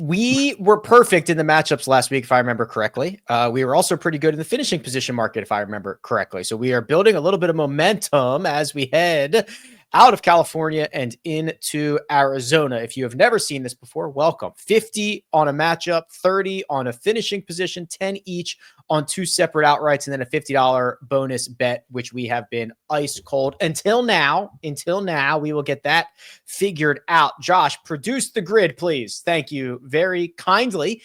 We were perfect in the matchups last week, if I remember correctly. We were also pretty good in the finishing position market, if I remember correctly. So we are building a little bit of momentum as we head out of California and into Arizona. If you have never seen this before, welcome. 50 on a matchup, 30 on a finishing position, 10 each on two separate outrights, and then a $50 bonus bet, which we have been ice cold until now. Until now, we will get that figured out. Josh, produce the grid, please. Thank you very kindly.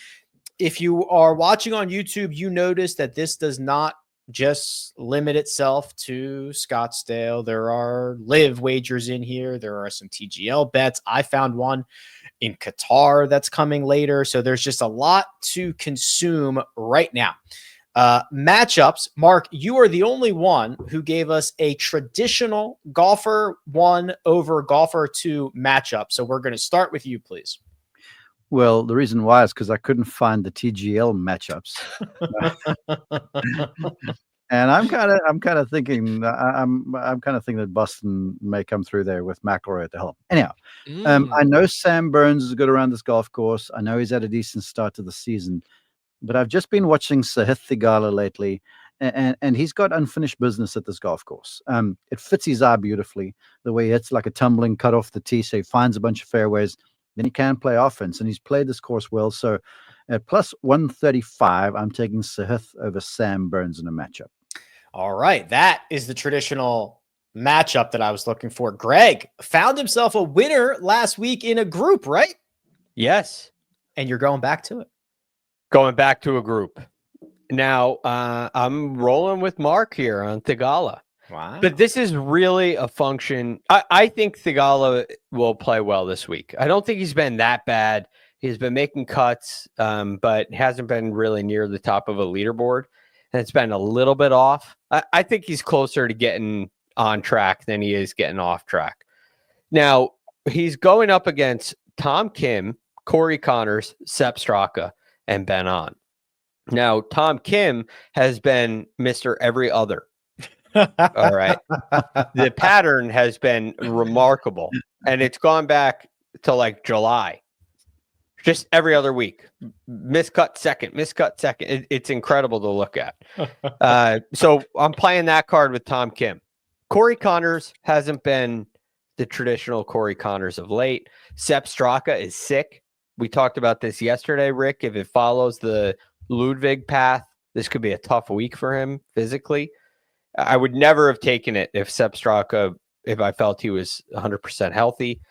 If you are watching on YouTube, you notice that this does not just limit itself to Scottsdale. There are live wagers in here. There are some TGL bets. I found one in Qatar that's coming later. So there's just a lot to consume right now. Matchups. Mark, you are the only one who gave us a traditional golfer 1 over golfer 2 matchup. So we're going to start with you, please. Well, the reason why is because I couldn't find the TGL matchups, and I'm kind of thinking that Boston may come through there with McIlroy at the helm. Anyhow, I know Sam Burns is good around this golf course. I know he's had a decent start to the season, but I've just been watching Sahith Theegala lately, and he's got unfinished business at this golf course. It fits his eye beautifully, the way he hits like a tumbling cut off the tee, so he finds a bunch of fairways. Then he can play offense, and he's played this course well. So at plus 135, I'm taking Sahith over Sam Burns in a matchup. All right. That is the traditional matchup that I was looking for. Greg found himself a winner last week in a group, right? Yes. And you're going back to it. Going back to a group. Now, I'm rolling with Mark here on Theegala. Wow. But this is really a function. I think Theegala will play well this week. I don't think he's been that bad. He's been making cuts, but hasn't been really near the top of a leaderboard. And it's been a little bit off. I think he's closer to getting on track than he is getting off track. Now, he's going up against Tom Kim, Corey Connors, Sepp Straka, and Ben On. Now, Tom Kim has been Mr. Every Other. All right. The pattern has been remarkable, and it's gone back to like July. Just every other week. Miscut second. It's incredible to look at. So I'm playing that card with Tom Kim. Corey Connors hasn't been the traditional Corey Connors of late. Sepp Straka is sick. We talked about this yesterday, Rick. If it follows the Ludwig path, this could be a tough week for him physically. I would never have taken it if Sepp Straka, if I felt he was 100% healthy.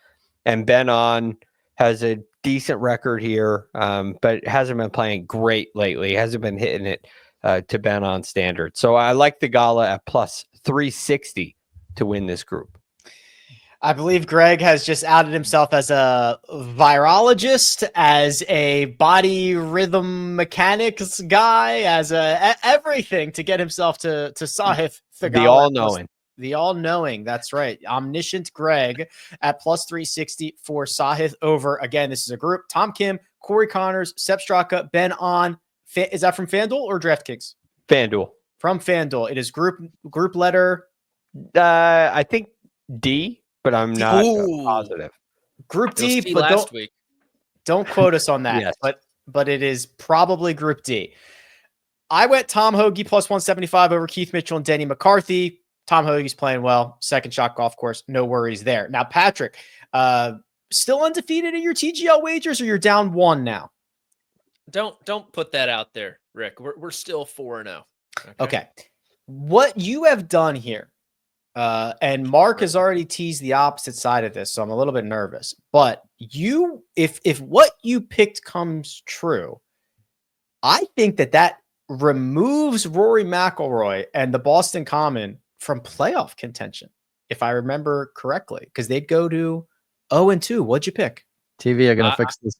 And Ben On has a decent record here, but hasn't been playing great lately. Hasn't been hitting it to Ben On standard. So I like Theegala at plus 360 to win this group. I believe Greg has just outed himself as a virologist, as a body rhythm mechanics guy, as everything to get himself to Sahith Theegala. The all-knowing. The all-knowing. That's right. Omniscient Greg at plus 360 for Sahith over. Again, this is a group. Tom Kim, Corey Connors, Sepp Straka, Ben On. Is that from FanDuel or DraftKings? FanDuel. From FanDuel. It is group letter. I think D. But I'm not positive. Group D, but last week. Don't quote us on that. Yes. But it is probably Group D. I went Tom Hoagie plus 175 over Keith Mitchell and Denny McCarthy. Tom Hoagie's playing well. Second shot golf course. No worries there. Now, Patrick, still undefeated in your TGL wagers, or you're down 1 now? Don't put that out there, Rick. We're still 4-0. Okay. What you have done here, and Mark has already teased the opposite side of this, so I'm a little bit nervous. But if what you picked comes true, I think that removes Rory McIlroy and the Boston Common from playoff contention, if I remember correctly, because they'd go to 0-2. What'd you pick? TV are going to fix this.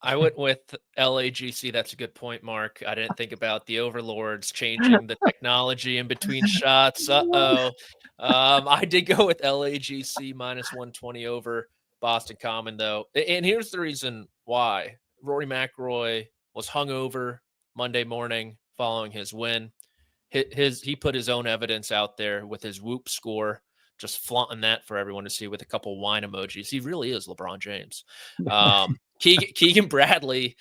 I went with LAGC. That's a good point, Mark. I didn't think about the overlords changing the technology in between shots. I did go with LAGC minus 120 over Boston Common, though. And here's the reason why. Rory McIlroy was hungover Monday morning following his win. He put his own evidence out there with his Whoop score, just flaunting that for everyone to see with a couple wine emojis. He really is LeBron James. Keegan Bradley,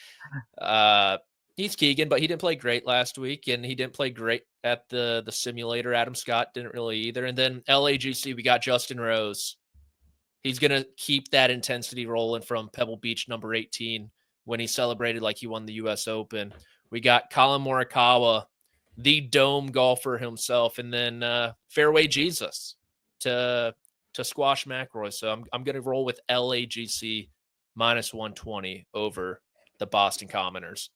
he's Keegan, but he didn't play great last week, and he didn't play great at the simulator. Adam Scott didn't really either. And then LAGC, we got Justin Rose. He's going to keep that intensity rolling from Pebble Beach, number 18, when he celebrated like he won the U.S. Open. We got Colin Morikawa, the dome golfer himself, and then Fairway Jesus to squash McIlroy. So I'm going to roll with LAGC -120 over the Boston Commoners.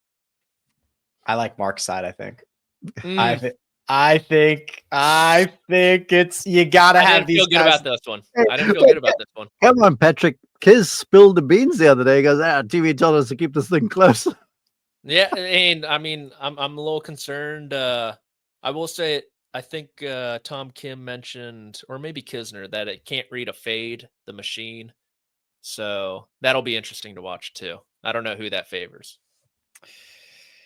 I like Mark's side, I think. I think it's you gotta have these. I didn't feel good about this one. I didn't feel good about this one. Come on, Patrick. Kiz spilled the beans the other day. He goes, TV told us to keep this thing close. Yeah, and I mean, I'm a little concerned. I will say, I think Tom Kim mentioned, or maybe Kisner, that it can't read a fade, the machine. So that'll be interesting to watch too. I don't know who that favors,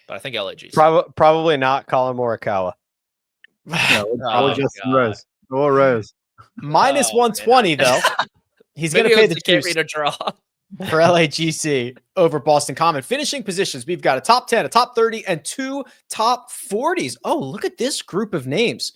but I think LAG. Probably not Colin Morikawa. Or Justin Rose. Or Rose. -120 though. He's going to pay the can't read a draw for LAGC over Boston Common. Finishing positions, we've got a top 10, a top 30, and 2 top 40s. Oh, look at this group of names.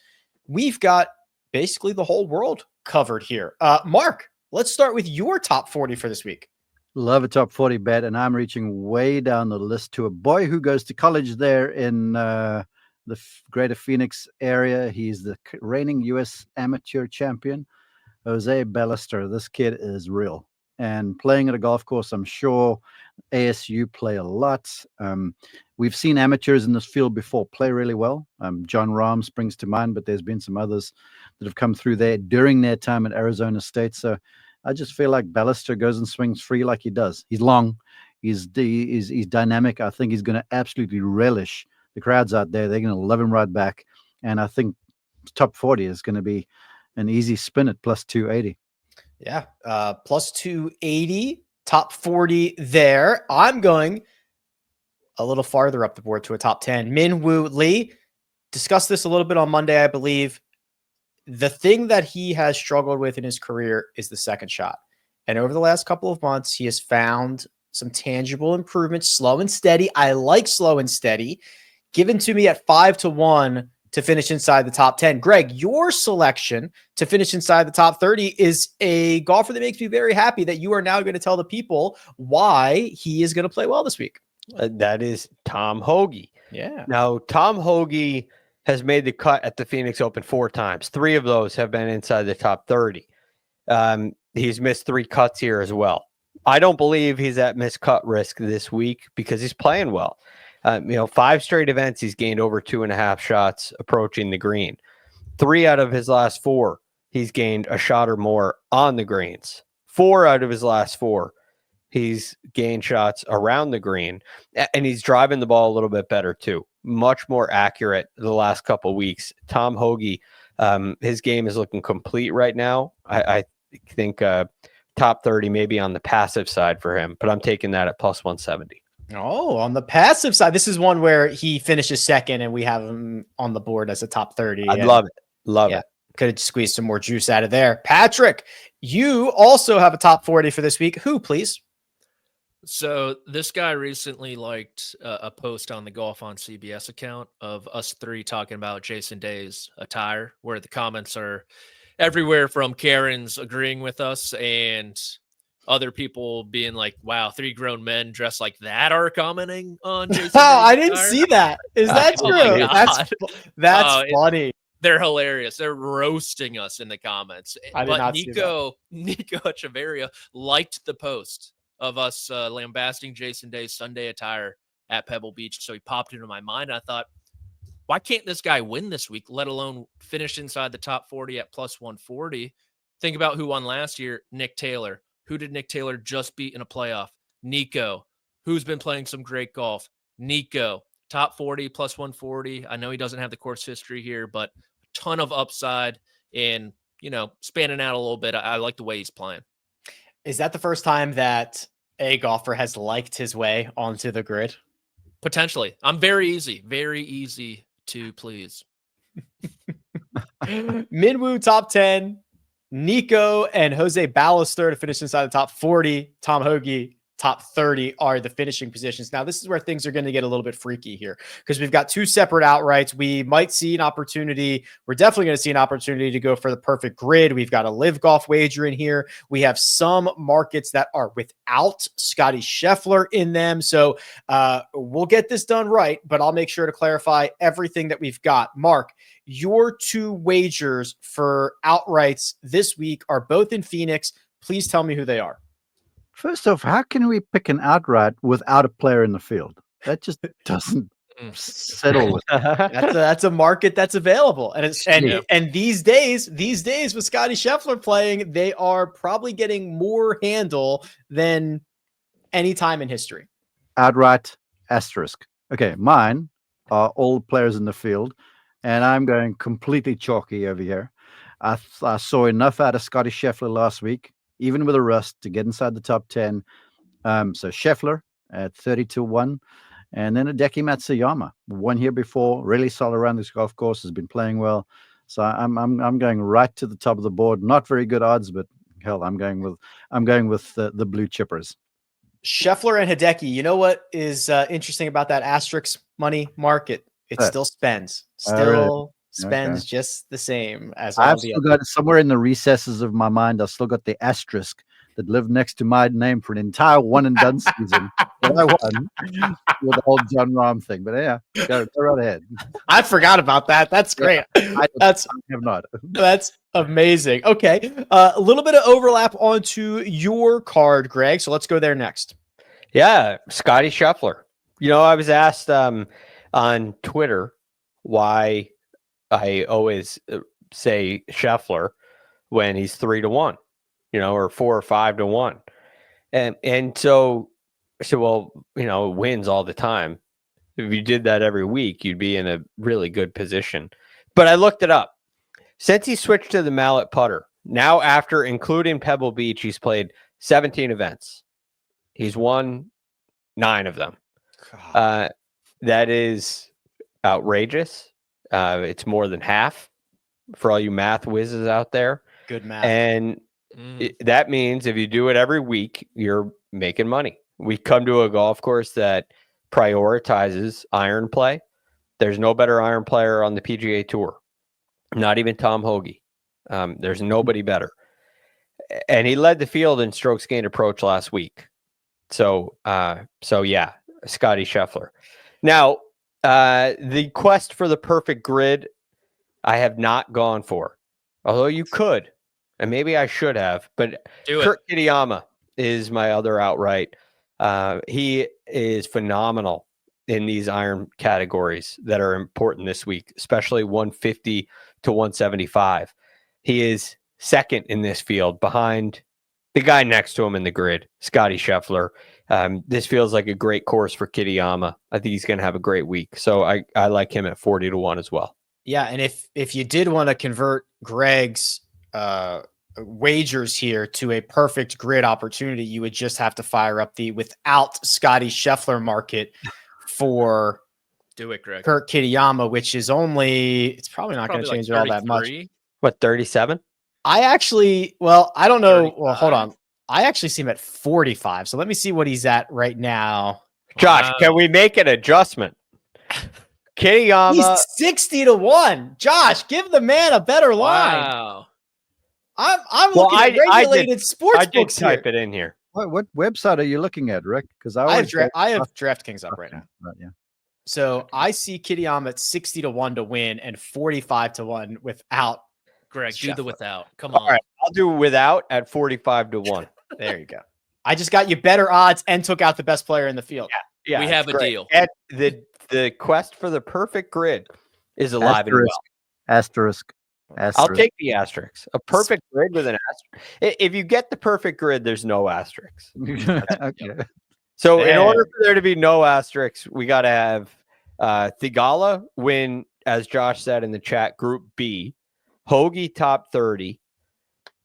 We've got basically the whole world covered here. Mark, let's start with your top 40 for this week. Love a top 40 bet, and I'm reaching way down the list to a boy who goes to college there in the greater Phoenix area. He's the reigning U.S. amateur champion, Jose Ballester. This kid is real. And playing at a golf course, I'm sure ASU play a lot. We've seen amateurs in this field before play really well. John Rahm springs to mind, but there's been some others that have come through there during their time at Arizona State. So I just feel like Ballester goes and swings free like he does. He's long. He's dynamic. I think he's going to absolutely relish the crowds out there. They're going to love him right back. And I think top 40 is going to be an easy spin at +280. Yeah. +280, top 40 there. I'm going a little farther up the board to a top 10. Min-Woo Lee. Discussed this a little bit on Monday, I believe. The thing that he has struggled with in his career is the second shot. And over the last couple of months, he has found some tangible improvements, slow and steady. I like slow and steady. Given to me at 5-1 to finish inside the top 10. Greg, your selection to finish inside the top 30 is a golfer that makes me very happy that you are now going to tell the people why he is going to play well this week. That is Tom Hoge. Yeah. Now, Tom Hoge has made the cut at the Phoenix Open 4 times. 3 of those have been inside the top 30. He's missed 3 cuts here as well. I don't believe he's at missed cut risk this week because he's playing well. 5 straight events, he's gained over 2.5 shots approaching the green. 3 out of his last 4, he's gained a shot or more on the greens. 4 out of his last 4, he's gained shots around the green, and he's driving the ball a little bit better too. Much more accurate the last couple of weeks. Tom Hoge, his game is looking complete right now. I think top 30 maybe on the passive side for him, but I'm taking that at +170. Oh, on the passive side, this is one where he finishes second and we have him on the board as a top 30. I'd love it. Love it. Could have squeezed some more juice out of there. Patrick, you also have a top 40 for this week. Who, please? So this guy recently liked a post on the Golf on CBS account of us 3 talking about Jason Day's attire, where the comments are everywhere from Karen's agreeing with us and other people being like, wow, 3 grown men dressed like that are commenting on Jason Day's I didn't attire? see that. Is that Oh true? That's funny. They're hilarious. They're roasting us in the comments. I did not see that. Nico Echeverria liked the post of us lambasting Jason Day's Sunday attire at Pebble Beach. So he popped into my mind. I thought, why can't this guy win this week, let alone finish inside the top 40 at +140? Think about who won last year. Nick Taylor. Who did Nick Taylor just beat in a playoff? Nico. Who's been playing some great golf? Nico. Top 40, +140. I know he doesn't have the course history here, but a ton of upside and, spanning out a little bit. I like the way he's playing. Is that the first time that a golfer has liked his way onto the grid? Potentially. I'm very easy to please. Min-Woo top 10. Nico and Jose Ballester to finish inside the top 40. Tom Hoagie, top 30 are the finishing positions. Now, this is where things are going to get a little bit freaky here because we've got two separate outrights. We might see an opportunity. We're definitely going to see an opportunity to go for the perfect grid. We've got a live golf wager in here. We have some markets that are without Scotty Scheffler in them. So we'll get this done right, but I'll make sure to clarify everything that we've got. Mark, your two wagers for outrights this week are both in Phoenix. Please tell me who they are. First off, how can we pick an outright without a player in the field? That just doesn't settle with me. That's a market that's available. And these days with Scotty Scheffler playing, they are probably getting more handle than any time in history. Outright asterisk. Okay, mine are all players in the field, and I'm going completely chalky over here. I saw enough out of Scotty Scheffler last week, even with a rust, to get inside the top 10. So Scheffler at 30-1, and then Hideki Matsuyama, won here before, really solid around this golf course, has been playing well. So I'm going right to the top of the board. Not very good odds, but hell, I'm going with the blue chippers. Scheffler and Hideki. You know what is interesting about that asterisk money market? It still spends. Spends just the same as all I've the still other. got it somewhere in the recesses of my mind. I've still got the asterisk that lived next to my name for an entire one and done season that I won with the whole John Rahm thing. But yeah, go right ahead. I forgot about that. That's great. I have not. That's amazing. Okay. A little bit of overlap onto your card, Greg. So let's go there next. Yeah, Scotty Scheffler. You know, I was asked on Twitter why I always say Scheffler when he's 3-1, or 4 or 5-1. And so I said, well, wins all the time. If you did that every week, you'd be in a really good position. But I looked it up. Since he switched to the mallet putter, now after including Pebble Beach, he's played 17 events. He's won 9 of them. That is outrageous. It's more than half for all you math whizzes out there. Good math. And that means if you do it every week, you're making money. We come to a golf course that prioritizes iron play. There's no better iron player on the PGA Tour. Not even Tom Hoagie. There's nobody better. And he led the field in strokes gained approach last week. So yeah, Scotty Scheffler. Now, the quest for the perfect grid, I have not gone for. Although you could, and maybe I should have, but Kurt Kitayama is my other outright. He is phenomenal in these iron categories that are important this week, especially 150 to 175. He is second in this field behind the guy next to him in the grid, Scotty Scheffler. This feels like a great course for Kitayama. I think he's going to have a great week. So I like him at 40-1 as well. Yeah, and if you did want to convert Greg's wagers here to a perfect grid opportunity, you would just have to fire up the without Scotty Scheffler market for do it, Greg. Kurt Kitayama, which is it's probably not going to change it all that much. What, 37? I don't know. 35. Well, hold on. I actually see him at 45. So let me see what he's at right now. Josh, can we make an adjustment? Kitayama. He's 60-1. Josh, give the man a better line. Wow. I'm looking at regulated sports I did books type here. it in here. What website are you looking at, Rick? Because I have DraftKings up right now. Right, yeah. So I see Kitayama at 60-1 to win and 45-1 without. Greg, do the Scheffler. without. Come on. All right, I'll do without at 45-1. There you go. I just got you better odds and took out the best player in the field. Yeah, we have a deal. And the quest for the perfect grid is alive and well. Asterisk. I'll take the asterisks. A perfect grid with an asterisk. If you get the perfect grid, there's no asterisks. Okay. So in order for there to be no asterisks, we got to have Thigala win, as Josh said in the chat, Group B. Hoagie top 30.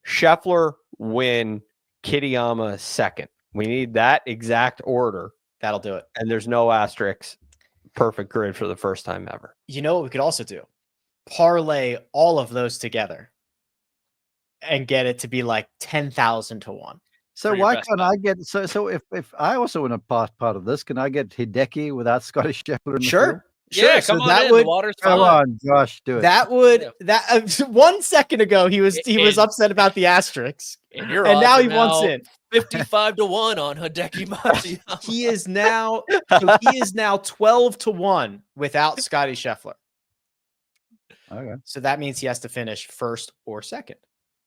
Scheffler win, Kitayama second. We need that exact order. That'll do it. And there's no asterisks. Perfect grid for the first time ever. You know what we could also do? Parlay all of those together. and get it to be like 10,000 to 1. So why can't I get so if I also want to part of this, can I get Hideki without Scotty Scheffler in the field? Sure. Yeah, So come on that in. would The water's Come fine. on, Josh, do it. that would 1 second ago he was upset about the asterisks, And your and odds now are he wants in 55 to 1 on Hideki Matsuyama. he is now 12 to 1 without Scotty Scheffler. Okay. So that means he has to finish first or second.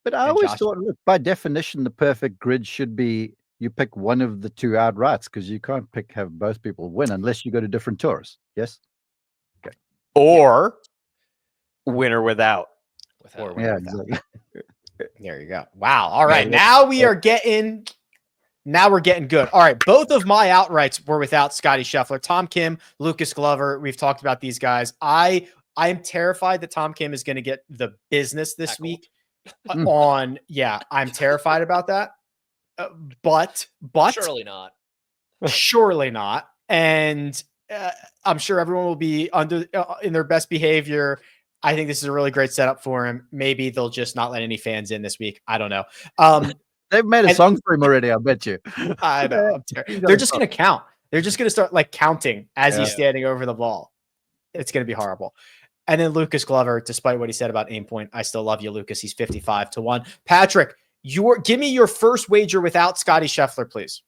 But I always thought, look, by definition, the perfect grid should be you pick one of the two outrights, because you can't have both people win unless you go to different tours. Yes. Okay. Or winner without. Yeah, exactly. There you go. Wow. All right. Now we're getting good. All right. Both of my outrights were without Scotty Scheffler. Tom Kim, Lucas Glover. We've talked about these guys. I am terrified that Tom Kim is going to get the business this week. I'm terrified about that. But surely not. And I'm sure everyone will be in their best behavior. I think this is a really great setup for him. Maybe they'll just not let any fans in this week. I don't know. They've made a song for him already, I bet you. I know. They're just going to count. They're just going to start like counting as he's standing over the ball. It's going to be horrible. And then Lucas Glover, despite what he said about aim point, I still love you, Lucas. He's 55 to 1. Patrick, give me your first wager without Scotty Scheffler, please.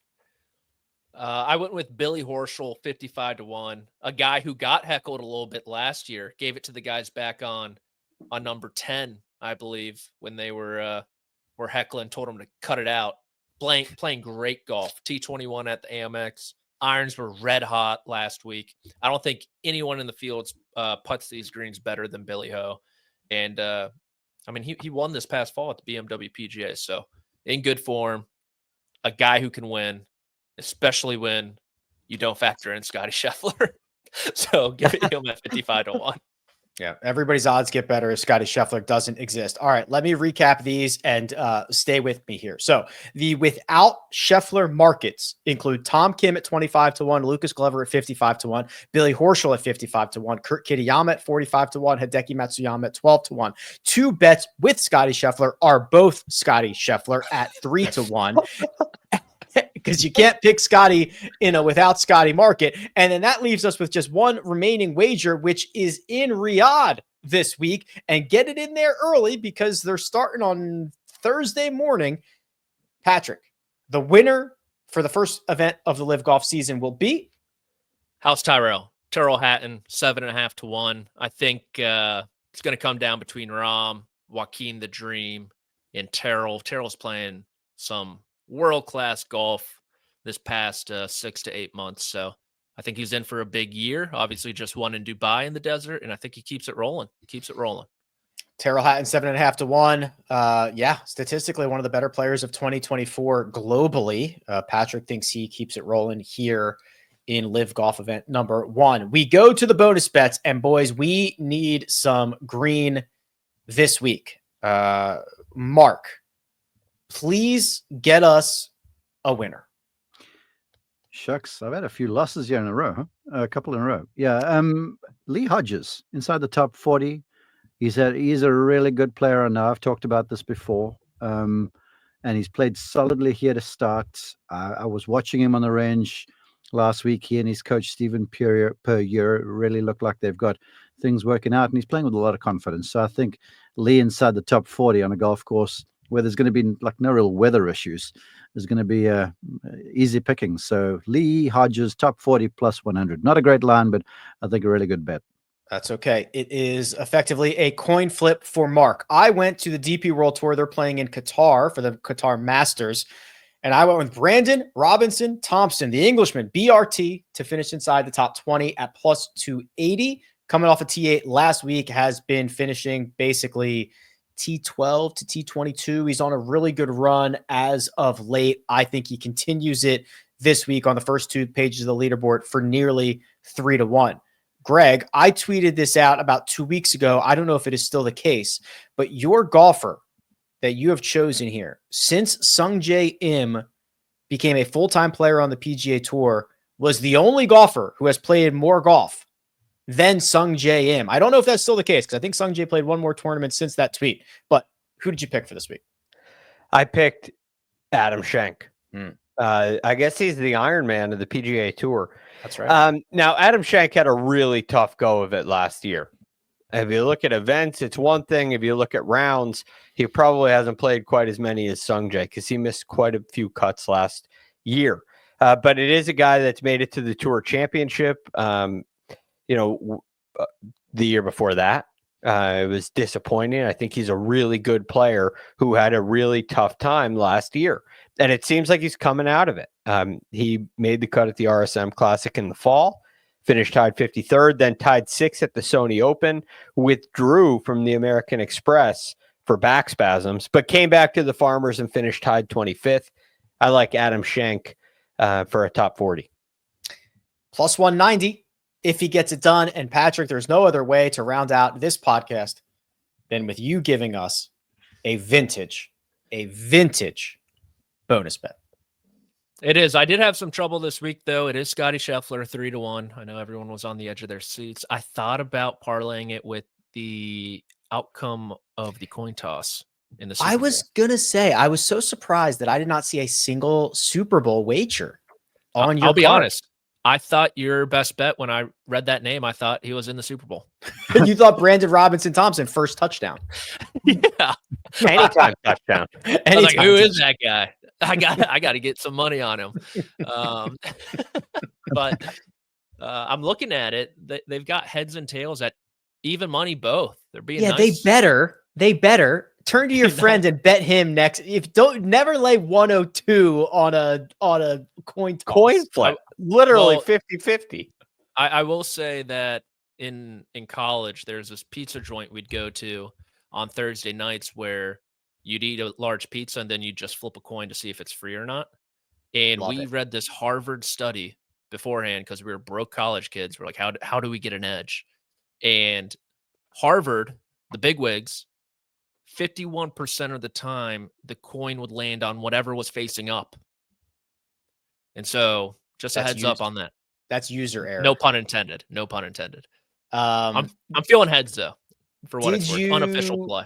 I went with Billy Horschel, 55 to 1. A guy who got heckled a little bit last year, gave it to the guys back on number 10, I believe, when they were heckling, told him to cut it out. Playing great golf. T21 at the Amex. Irons were red hot last week. I don't think anyone in the field putts these greens better than Billy Ho. And he won this past fall at the BMW PGA. So in good form, a guy who can win, especially when you don't factor in Scotty Scheffler. So give him at 55 to 1. Yeah, everybody's odds get better if Scotty Scheffler doesn't exist. All right, let me recap these and stay with me here. So the without Scheffler markets include Tom Kim at 25 to 1, Lucas Glover at 55 to 1, Billy Horschel at 55 to 1, Kurt Kitayama at 45 to 1, Hideki Matsuyama at 12 to 1. Two bets with Scotty Scheffler are both Scotty Scheffler at 3 to 1. Because you can't pick Scotty in a without Scotty market. And then that leaves us with just one remaining wager, which is in Riyadh this week. And get it in there early because they're starting on Thursday morning. Patrick, the winner for the first event of the Live Golf season will be House Tyrrell Hatton, 7.5 to 1. I think it's going to come down between Rahm, Joaquin the Dream, and Terrell. Terrell's playing some world-class golf this past 6 to 8 months. So I think he's in for a big year. Obviously just won in Dubai in the desert, and I think he keeps it rolling. Terrell Hatton, 7.5 to 1. Statistically one of the better players of 2024 globally. Patrick thinks he keeps it rolling here in Live Golf event number 1. We go to the bonus bets, and boys, we need some green this week. Mark, please get us a winner. Shucks, I've had a few losses here in a row, a couple in a row. Yeah, Lee Hodges inside the top 40. He's a really good player. I know I've talked about this before, and he's played solidly here to start. I was watching him on the range last week. He and his coach Stephen Puryear really look like they've got things working out, and he's playing with a lot of confidence. So I think Lee inside the top 40 on a golf course where there's going to be like no real weather issues, is going to be easy picking. So Lee Hodges, top 40 plus 100. Not a great line, but I think a really good bet. That's okay. It is effectively a coin flip for Mark. I went to the DP World Tour. They're playing in Qatar for the Qatar Masters. And I went with Brandon Robinson Thompson, the Englishman, BRT, to finish inside the top 20 at plus 280. Coming off a T8 last week, has been finishing basically T12 to T22. He's on a really good run as of late. I think he continues it this week on the first two pages of the leaderboard for nearly 3 to 1. Greg, I tweeted this out about 2 weeks ago. I don't know if it is still the case, but your golfer that you have chosen here, since Sungjae Im became a full-time player on the PGA Tour, was the only golfer who has played more golf than Sungjae Im. I don't know if that's still the case because I think Sungjae played one more tournament since that tweet. But who did you pick for this week? I picked Adam Schenk. Hmm. I guess he's the Iron Man of the PGA Tour. That's right. Now, Adam Schenk had a really tough go of it last year. If you look at events, it's one thing. If you look at rounds, he probably hasn't played quite as many as Sungjae because he missed quite a few cuts last year. But it is a guy that's made it to the Tour Championship. The year before that, it was disappointing. I think he's a really good player who had a really tough time last year. And it seems like he's coming out of it. He made the cut at the RSM Classic in the fall, finished tied 53rd, then tied 6th at the Sony Open, withdrew from the American Express for back spasms, but came back to the Farmers and finished tied 25th. I like Adam Schenk for a top 40. Plus 190 if he gets it done. And Patrick, there's no other way to round out this podcast than with you giving us a vintage bonus bet. It is. I did have some trouble this week, though. It is Scotty Scheffler 3-1. I know everyone was on the edge of their seats. I thought about parlaying it with the outcome of the coin toss in the Super Bowl. I was gonna say, I was so surprised that I did not see a single Super Bowl wager on your I'll be card. honest. I thought your best bet when I read that name, I thought he was in the Super Bowl. You thought Brandon Robinson Thompson first touchdown. Yeah. Anytime touchdown. I was like, who is that guy? I got to get some money on him. But I'm looking at it. They've got heads and tails at even money both. They're being nice. They better turn to your friend and bet him next. Never lay 102 on a coin flip. Literally 50-50. I will say that in college, there's this pizza joint we'd go to on Thursday nights where you'd eat a large pizza and then you just flip a coin to see if it's free or not. And we read this Harvard study beforehand because we were broke college kids. We're like, how do we get an edge? And Harvard, the bigwigs, 51% of the time, the coin would land on whatever was facing up. And so just a heads up on that. That's user error. No pun intended. I'm feeling heads, though, for what it's worth. Unofficial play.